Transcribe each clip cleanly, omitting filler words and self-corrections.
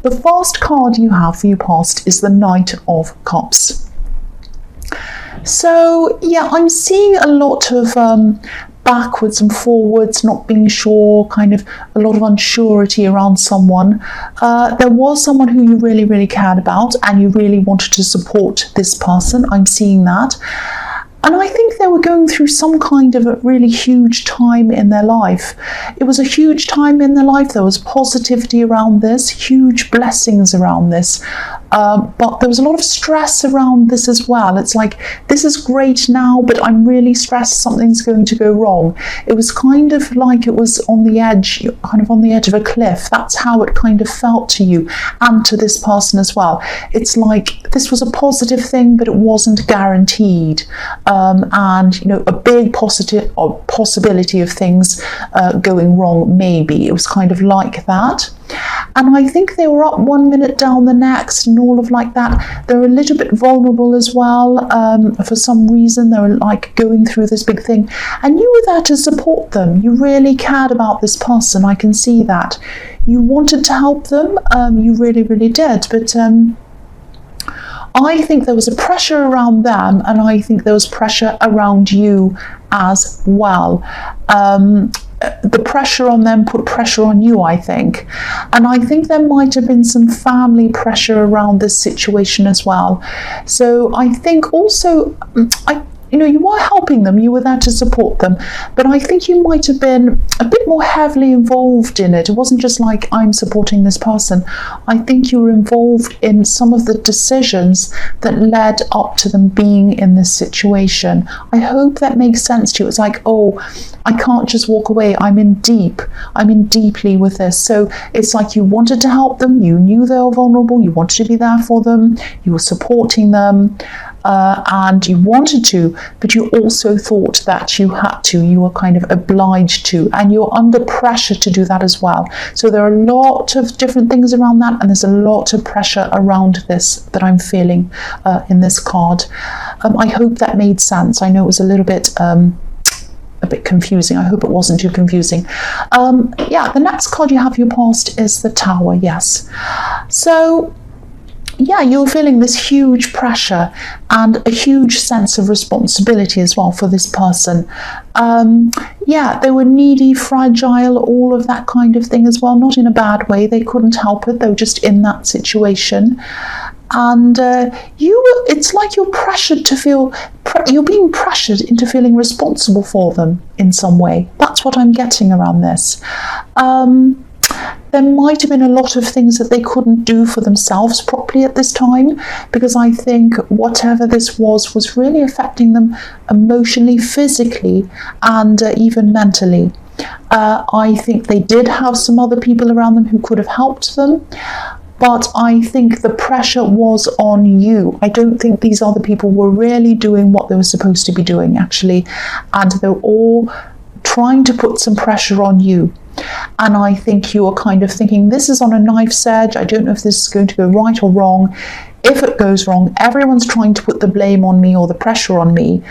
The first card you have for your past is the Knight of Cups. So yeah, I'm seeing a lot of backwards and forwards, not being sure, kind of a lot of unsurety around someone. There was someone who you really, really cared about and you really wanted to support this person. I'm seeing that. And I think they were going through some kind of a really huge time in their life. It was a huge time in their life. There was positivity around this, huge blessings around this. But there was a lot of stress around this as well. It's like, this is great now, but I'm really stressed something's going to go wrong. It was kind of like it was on the edge, kind of on the edge of a cliff. That's how it kind of felt to you and to this person as well. It's like this was a positive thing, but it wasn't guaranteed. And you know, a big positive or possibility of things going wrong, maybe. It was kind of like that. And I think they were up 1 minute, down the next, and all of like that. They're a little bit vulnerable as well. For some reason, they were like going through this big thing. And you were there to support them. You really cared about this person. I can see that. You wanted to help them. You really, really did. But I think there was a pressure around them, and I think there was pressure around you as well. The pressure on them put pressure on you, I think. And I think there might have been some family pressure around this situation as well. So I think also, you know, you were helping them, you were there to support them, but I think you might have been a bit more heavily involved in it. It wasn't just like, I'm supporting this person. I think you were involved in some of the decisions that led up to them being in this situation. I hope that makes sense to you. It's like, oh, I can't just walk away. I'm in deeply with this. So it's like you wanted to help them. You knew they were vulnerable. You wanted to be there for them. You were supporting them. And you wanted to, but you also thought that you had to, you were kind of obliged to, and you're under pressure to do that as well. So there are a lot of different things around that, and there's a lot of pressure around this that I'm feeling in this card. I hope that made sense. I know it was a little bit confusing. I hope it wasn't too confusing. Yeah, the next card you have your past is the Tower, yes. So yeah, you're feeling this huge pressure and a huge sense of responsibility as well for this person. Yeah, they were needy, fragile, all of that kind of thing as well. Not in a bad way. They couldn't help it. They were just in that situation. And it's like you're pressured to feel, you're being pressured into feeling responsible for them in some way. That's what I'm getting around this. There might have been a lot of things that they couldn't do for themselves properly at this time, because I think whatever this was really affecting them emotionally, physically, and even mentally. I think they did have some other people around them who could have helped them, but I think the pressure was on you. I don't think these other people were really doing what they were supposed to be doing, actually, and they're all trying to put some pressure on you. And I think you are kind of thinking, this is on a knife's edge. I don't know if this is going to go right or wrong. If it goes wrong, everyone's trying to put the blame on me, or the pressure on me,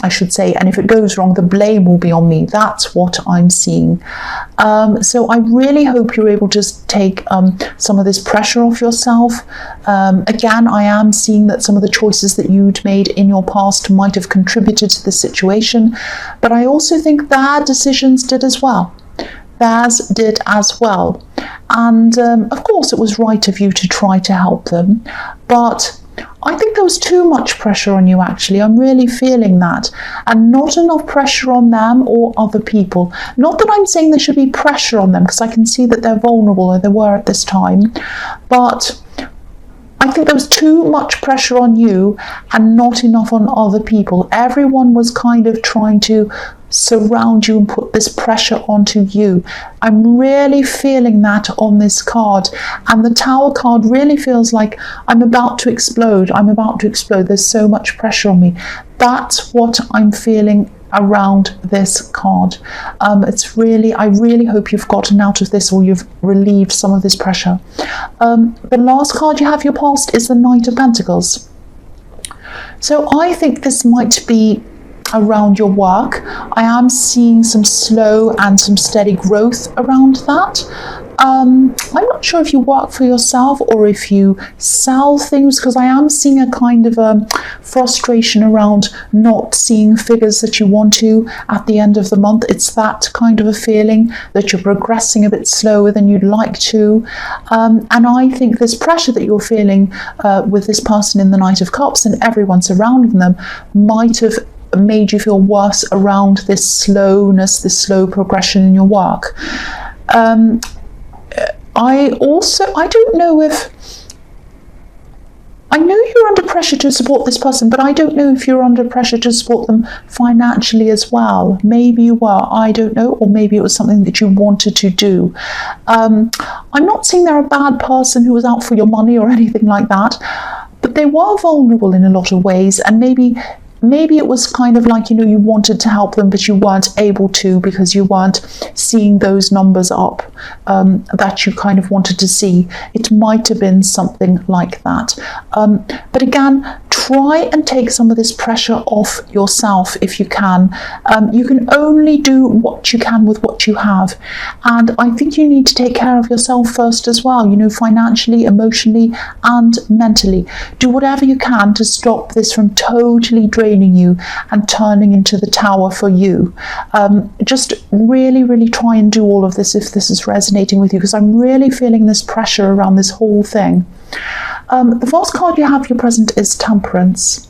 I should say. And if it goes wrong, the blame will be on me. That's what I'm seeing. So I really hope you're able to take some of this pressure off yourself. Again, I am seeing that some of the choices that you'd made in your past might have contributed to the situation. But I also think their decisions did as well. Theirs did as well. And of course, it was right of you to try to help them. But I think there was too much pressure on you, actually. I'm really feeling that. And not enough pressure on them or other people. Not that I'm saying there should be pressure on them, because I can see that they're vulnerable, or they were at this time. But I think there was too much pressure on you and not enough on other people. Everyone was kind of trying to surround you and put this pressure onto you. I'm really feeling that on this card. And the Tower card really feels like I'm about to explode. I'm about to explode. There's so much pressure on me. That's what I'm feeling around this card. It's really, I really hope you've gotten out of this, or you've relieved some of this pressure. The last card you have your past is the Knight of Pentacles. So I think this might be around your work. I am seeing some slow and some steady growth around that. I'm not sure if you work for yourself or if you sell things, because I am seeing a kind of frustration around not seeing figures that you want to at the end of the month. It's that kind of a feeling that you're progressing a bit slower than you'd like to. And I think this pressure that you're feeling with this person in the Knight of Cups and everyone surrounding them might have made you feel worse around this slowness, this slow progression in your work. I don't know if, I know you're under pressure to support this person, but I don't know if you're under pressure to support them financially as well. Maybe you were, I don't know, or maybe it was something that you wanted to do. I'm not saying they're a bad person who was out for your money or anything like that, but they were vulnerable in a lot of ways, and maybe it was kind of like, you wanted to help them, but you weren't able to because you weren't seeing those numbers up that you kind of wanted to see. It might have been something like that. But again, try and take some of this pressure off yourself if you can. You can only do what you can with what you have. And I think you need to take care of yourself first as well, financially, emotionally, and mentally. Do whatever you can to stop this from totally draining you and turning into the tower for you. Just really, really try and do all of this if this is resonating with you, because I'm really feeling this pressure around this whole thing. The first card you have, your present, is Temperance.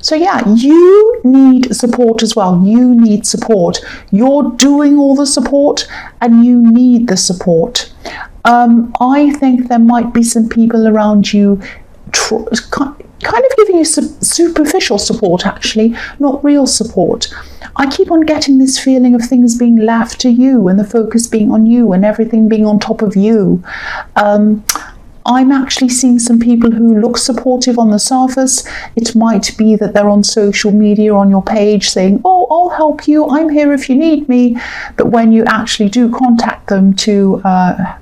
So yeah, you need support as well. You need support. You're doing all the support and you need the support. I think there might be some people around you kind of giving you some superficial support, actually, not real support. I keep on getting this feeling of things being left to you and the focus being on you and everything being on top of you. I'm actually seeing some people who look supportive on the surface. It might be that they're on social media, on your page, saying, oh, I'll help you, I'm here if you need me. But when you actually do contact them to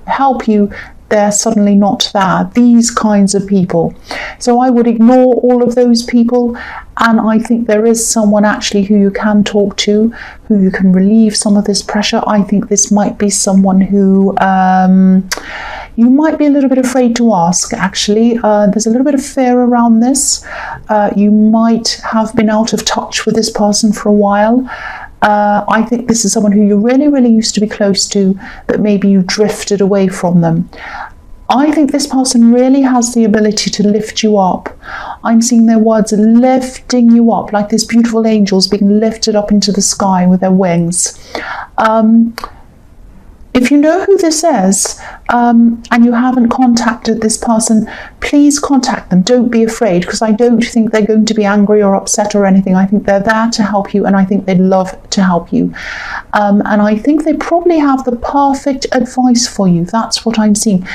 help you, they're suddenly not there. These kinds of people. So I would ignore all of those people, and I think there is someone actually who you can talk to, who you can relieve some of this pressure. I think this might be someone who you might be a little bit afraid to ask, actually. There's a little bit of fear around this. You might have been out of touch with this person for a while. I think this is someone who you really, really used to be close to, but maybe you drifted away from them. I think this person really has the ability to lift you up. I'm seeing their words lifting you up, like these beautiful angels being lifted up into the sky with their wings. If you know who this is and you haven't contacted this person, please contact them. Don't be afraid, because I don't think they're going to be angry or upset or anything. I think they're there to help you, and I think they'd love to help you. And I think they probably have the perfect advice for you. That's what I'm seeing.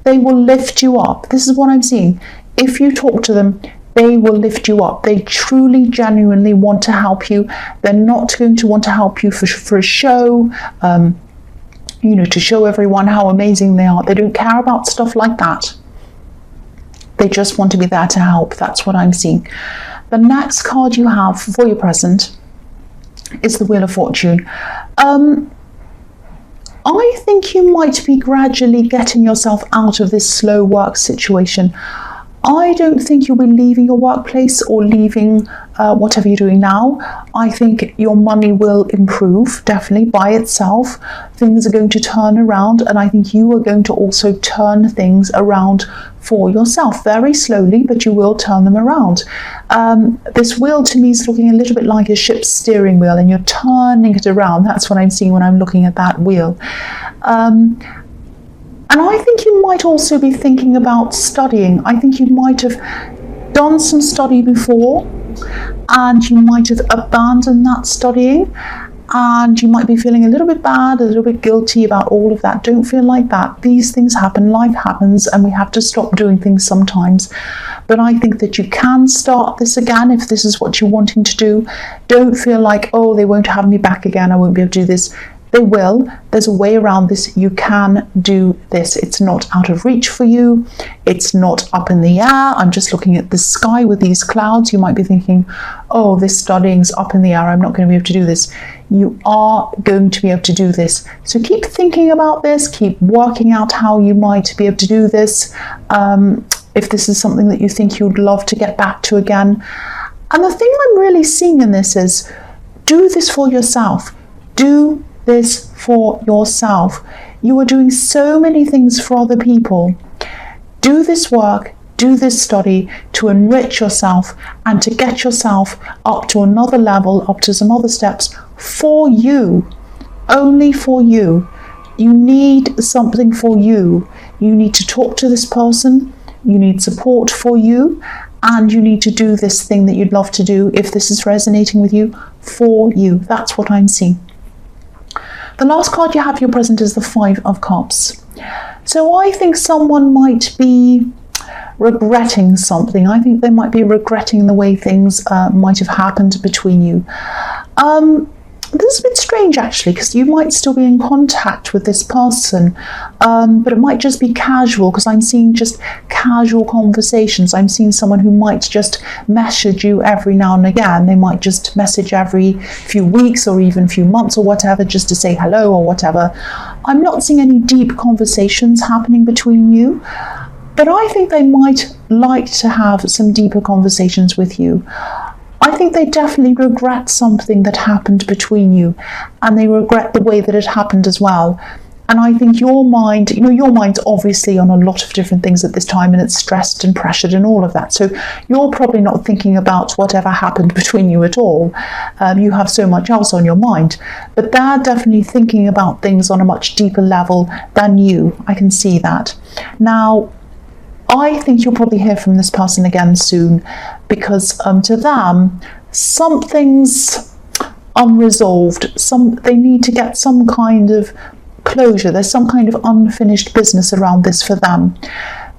They will lift you up. This is what I'm seeing. If you talk to them, they will lift you up. They truly, genuinely want to help you. They're not going to want to help you for a show, to show everyone how amazing they are. They don't care about stuff like that. They just want to be there to help. That's what I'm seeing. The next card you have for your present is the Wheel of Fortune. I think you might be gradually getting yourself out of this slow work situation. I don't think you'll be leaving your workplace or leaving whatever you're doing now. I think your money will improve, definitely, by itself. Things are going to turn around, and I think you are going to also turn things around for yourself, very slowly, but you will turn them around. This wheel to me is looking a little bit like a ship's steering wheel, and you're turning it around. That's what I'm seeing when I'm looking at that wheel. And I think you might also be thinking about studying. I think you might have done some study before, and you might have abandoned that studying, and you might be feeling a little bit bad, a little bit guilty about all of that. Don't feel like that. These things happen, life happens, and we have to stop doing things sometimes. But I think that you can start this again if this is what you're wanting to do. Don't feel like, oh, they won't have me back again, I won't be able to do this. they will. There's a way around this. You can do this. It's not out of reach for you. It's not up in the air. I'm just looking at the sky with these clouds. You might be thinking, oh, this studying's up in the air. I'm not going to be able to do this. You are going to be able to do this. So keep thinking about this. Keep working out how you might be able to do this. If this is something that you think you'd love to get back to again. And the thing I'm really seeing in this is, do this for yourself. Do this for yourself. You are doing so many things for other people. Do this work, do this study to enrich yourself and to get yourself up to another level, up to some other steps for you, only for you. You need something for you. You need to talk to this person. You need support for you. And you need to do this thing that you'd love to do, if this is resonating with you, for you. That's what I'm seeing. The last card you have, your present, is the Five of Cups. So I think someone might be regretting something. I think they might be regretting the way things might have happened between you. This is a bit strange, actually, because you might still be in contact with this person, but it might just be casual, because I'm seeing just casual conversations. I'm seeing someone who might just message you every now and again. They might just message every few weeks or even few months or whatever, just to say hello or whatever. I'm not seeing any deep conversations happening between you, but I think they might like to have some deeper conversations with you. I think they definitely regret something that happened between you, and they regret the way that it happened as well. And I think your mind, your mind's obviously on a lot of different things at this time, and it's stressed and pressured and all of that. So you're probably not thinking about whatever happened between you at all. You have so much else on your mind, but they're definitely thinking about things on a much deeper level than you. I can see that. Now, I think you'll probably hear from this person again soon, because to them, something's unresolved. They need to get some kind of closure. There's some kind of unfinished business around this for them.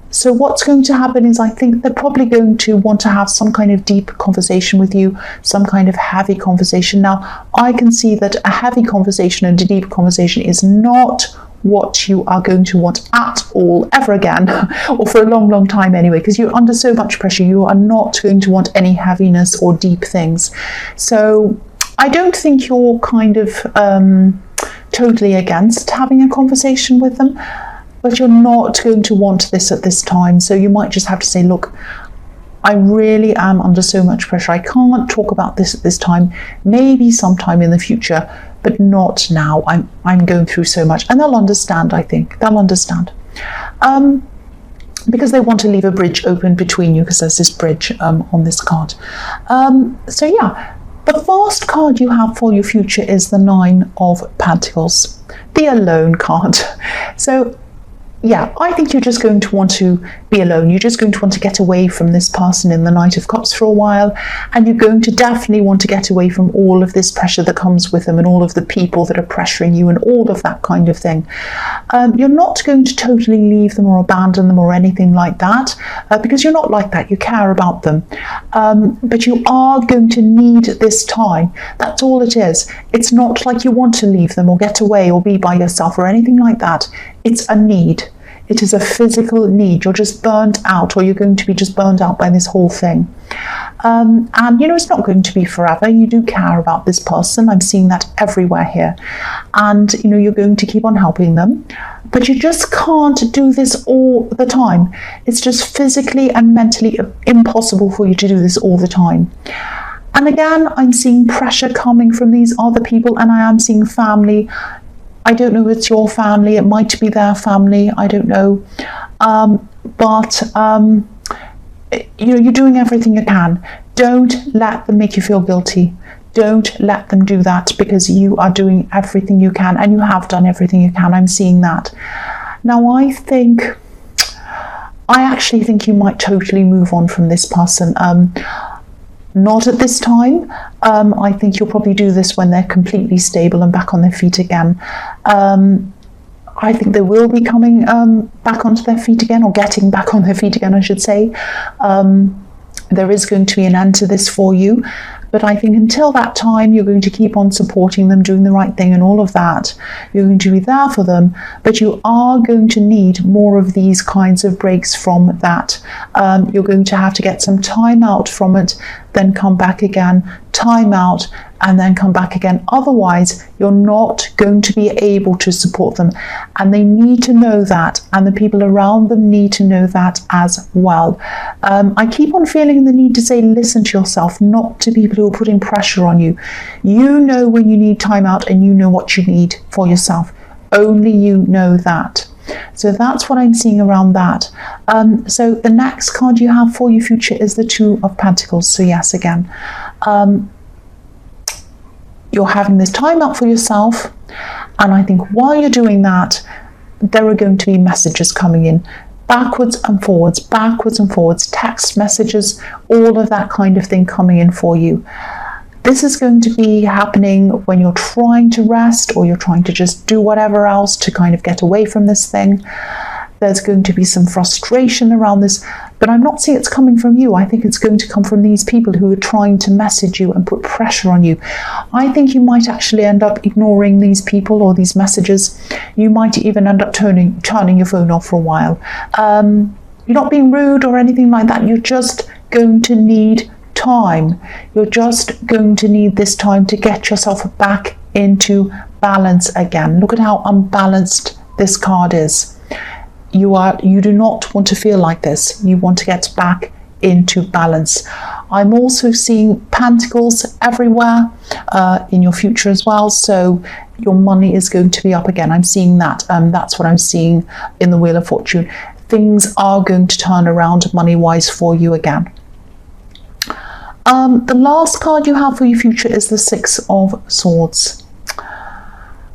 So what's going to happen is, I think they're probably going to want to have some kind of deep conversation with you, some kind of heavy conversation. Now, I can see that a heavy conversation and a deep conversation is not what you are going to want at all ever again, or for a long, long time anyway, because you're under so much pressure. You are not going to want any heaviness or deep things. So I don't think you're kind of totally against having a conversation with them, but you're not going to want this at this time. So you might just have to say, look, I really am under so much pressure. I can't talk about this at this time, maybe sometime in the future, but not now. I'm going through so much. And they'll understand, I think. They'll understand. Because they want to leave a bridge open between you, because there's this bridge on this card. So yeah, the first card you have for your future is the Nine of Pentacles, the alone card. So yeah, I think you're just going to want to be alone. You're just going to want to get away from this person in the Knight of Cups for a while, and you're going to definitely want to get away from all of this pressure that comes with them, and all of the people that are pressuring you, and all of that kind of thing. You're not going to totally leave them or abandon them or anything like that, because you're not like that. You care about them, but you are going to need this time. That's all it is. It's not like you want to leave them or get away or be by yourself or anything like that. It's a need. It is a physical need. You're just burnt out, or you're going to be just burnt out by this whole thing. And it's not going to be forever. You do care about this person. I'm seeing that everywhere here. And you're going to keep on helping them, but you just can't do this all the time. It's just physically and mentally impossible for you to do this all the time. And again, I'm seeing pressure coming from these other people, and I am seeing family. I don't know if it's your family, it might be their family, I don't know. But you're doing everything you can. Don't let them make you feel guilty. Don't let them do that, because you are doing everything you can, and you have done everything you can. I'm seeing that. Now, I actually think you might totally move on from this person. Not at this time. I think you'll probably do this when they're completely stable and back on their feet again. I think they will be coming back onto their feet again, or getting back on their feet again, I should say. There is going to be an end to this for you, But I think until that time, you're going to keep on supporting them, doing the right thing and all of that. You're going to be there for them, but you are going to need more of these kinds of breaks from that. You're going to have to get some time out from it, then come back again, time out, and then come back again. Otherwise, you're not going to be able to support them. And they need to know that, and the people around them need to know that as well. I keep on feeling the need to say, listen to yourself, not to people who are putting pressure on you. You know when you need time out, and you know what you need for yourself. Only you know that. So that's what I'm seeing around that. So the next card you have for your future is the Two of Pentacles. So yes, again, you're having this time out for yourself. And I think while you're doing that, there are going to be messages coming in backwards and forwards, text messages, all of that kind of thing coming in for you. This is going to be happening when you're trying to rest, or you're trying to just do whatever else to kind of get away from this thing. There's going to be some frustration around this, but I'm not seeing it's coming from you. I think it's going to come from these people who are trying to message you and put pressure on you. I think you might actually end up ignoring these people or these messages. You might even end up turning your phone off for a while. You're not being rude or anything like that. You're just going to need time. You're just going to need this time to get yourself back into balance again. Look at how unbalanced this card is. You do not want to feel like this. You want to get back into balance. I'm also seeing pentacles everywhere in your future as well. So your money is going to be up again. I'm seeing that. That's what I'm seeing in the Wheel of Fortune. Things are going to turn around money-wise for you again. The last card you have for your future is the Six of Swords.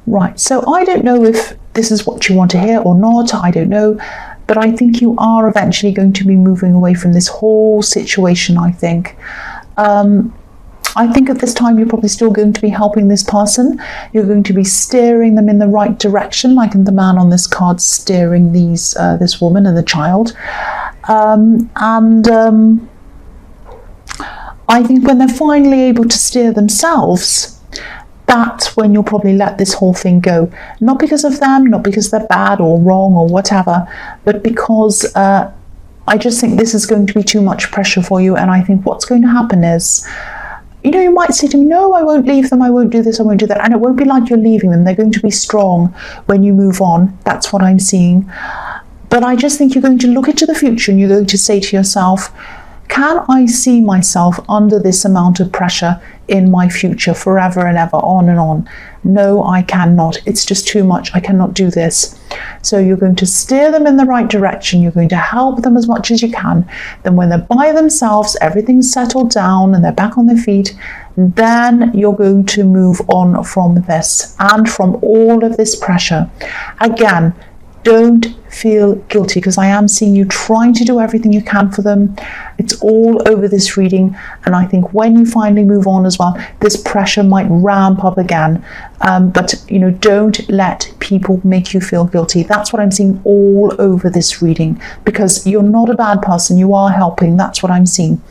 Right, so I don't know if this is what you want to hear or not, I don't know, but I think you are eventually going to be moving away from this whole situation, I think. I think at this time you're probably still going to be helping this person. You're going to be steering them in the right direction, like the man on this card steering this woman and the child. I think when they're finally able to steer themselves, that's when you'll probably let this whole thing go. Not because of them, not because they're bad or wrong or whatever, but because I just think this is going to be too much pressure for you. And I think what's going to happen is, you might say to me, no, I won't leave them, I won't do this, I won't do that. And it won't be like you're leaving them. They're going to be strong when you move on. That's what I'm seeing. But I just think you're going to look into the future and you're going to say to yourself, can I see myself under this amount of pressure in my future forever and ever, on and on? No, I cannot. It's just too much. I cannot do this. So you're going to steer them in the right direction. You're going to help them as much as you can. Then when they're by themselves, everything's settled down and they're back on their feet, then you're going to move on from this and from all of this pressure. Again, don't feel guilty, because I am seeing you trying to do everything you can for them. It's all over this reading, and I think when you finally move on as well, this pressure might ramp up again. But don't let people make you feel guilty. That's what I'm seeing all over this reading, because you're not a bad person. You are helping. That's what I'm seeing.